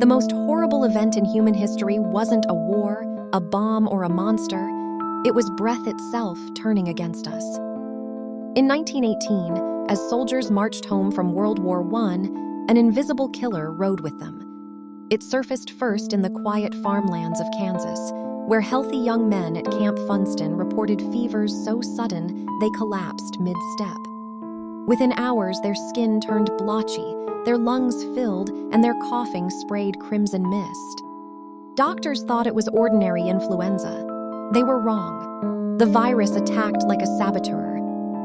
The most horrible event in human history wasn't a war, a bomb, or a monster. It was breath itself turning against us. In 1918, as soldiers marched home from World War I, an invisible killer rode with them. It surfaced first in the quiet farmlands of Kansas, where healthy young men at Camp Funston reported fevers so sudden they collapsed mid-step. Within hours, their skin turned blotchy, their lungs filled, and their coughing sprayed crimson mist. Doctors thought it was ordinary influenza. They were wrong. The virus attacked like a saboteur.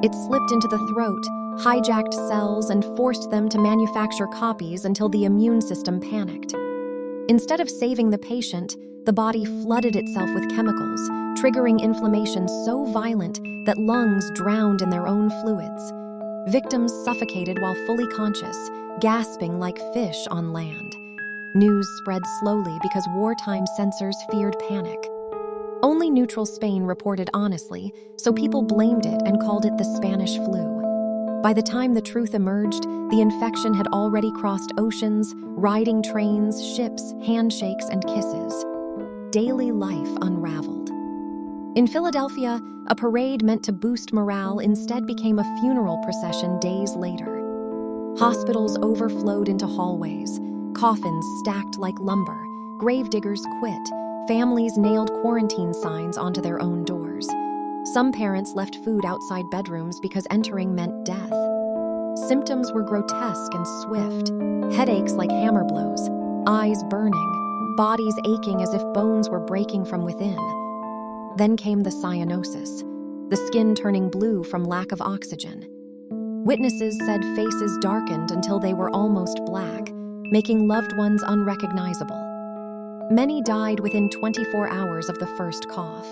It slipped into the throat, hijacked cells, and forced them to manufacture copies until the immune system panicked. Instead of saving the patient, the body flooded itself with chemicals, triggering inflammation so violent that lungs drowned in their own fluids. Victims suffocated while fully conscious, gasping like fish on land. News spread slowly because wartime censors feared panic. Only neutral Spain reported honestly, so people blamed it and called it the Spanish flu. By the time the truth emerged, the infection had already crossed oceans, riding trains, ships, handshakes, and kisses. Daily life unraveled. In Philadelphia, a parade meant to boost morale instead became a funeral procession days later. Hospitals overflowed into hallways, coffins stacked like lumber, gravediggers quit, families nailed quarantine signs onto their own doors. Some parents left food outside bedrooms because entering meant death. Symptoms were grotesque and swift, headaches like hammer blows, eyes burning, bodies aching as if bones were breaking from within. Then came the cyanosis, the skin turning blue from lack of oxygen. Witnesses said faces darkened until they were almost black, making loved ones unrecognizable. Many died within 24 hours of the first cough.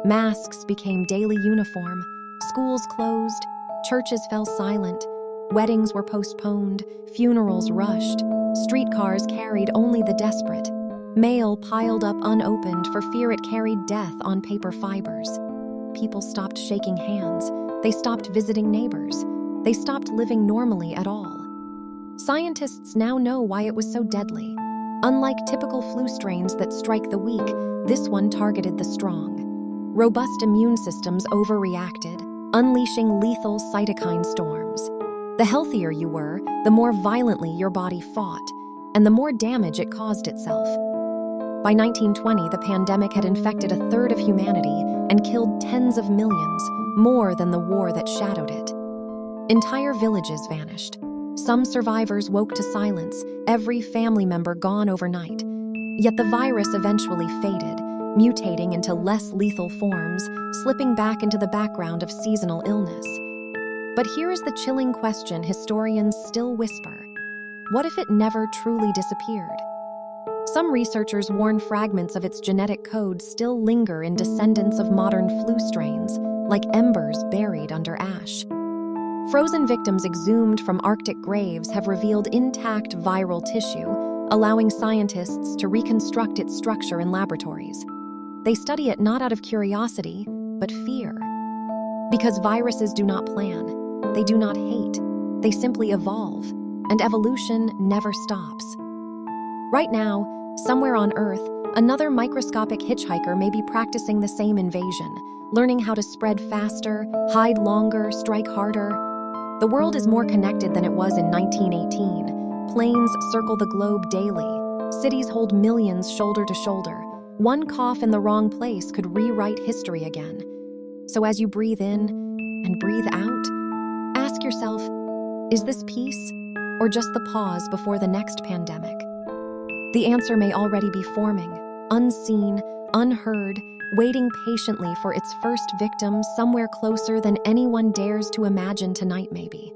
Masks became daily uniform, schools closed, churches fell silent, weddings were postponed, funerals rushed, streetcars carried only the desperate. Mail piled up unopened for fear it carried death on paper fibers. People stopped shaking hands. They stopped visiting neighbors. They stopped living normally at all. Scientists now know why it was so deadly. Unlike typical flu strains that strike the weak, this one targeted the strong. Robust immune systems overreacted, unleashing lethal cytokine storms. The healthier you were, the more violently your body fought, and the more damage it caused itself. By 1920, the pandemic had infected a third of humanity and killed tens of millions, more than the war that shadowed it. Entire villages vanished. Some survivors woke to silence, every family member gone overnight. Yet the virus eventually faded, mutating into less lethal forms, slipping back into the background of seasonal illness. But here is the chilling question historians still whisper. What if it never truly disappeared? Some researchers warn fragments of its genetic code still linger in descendants of modern flu strains, like embers buried under ash. Frozen victims exhumed from Arctic graves have revealed intact viral tissue, allowing scientists to reconstruct its structure in laboratories. They study it not out of curiosity, but fear. Because viruses do not plan, they do not hate, they simply evolve, and evolution never stops. Right now, somewhere on Earth, another microscopic hitchhiker may be practicing the same invasion, learning how to spread faster, hide longer, strike harder. The world is more connected than it was in 1918. Planes circle the globe daily. Cities hold millions shoulder to shoulder. One cough in the wrong place could rewrite history again. So as you breathe in and breathe out, ask yourself, is this peace or just the pause before the next pandemic? The answer may already be forming, unseen, unheard, waiting patiently for its first victim somewhere closer than anyone dares to imagine tonight maybe.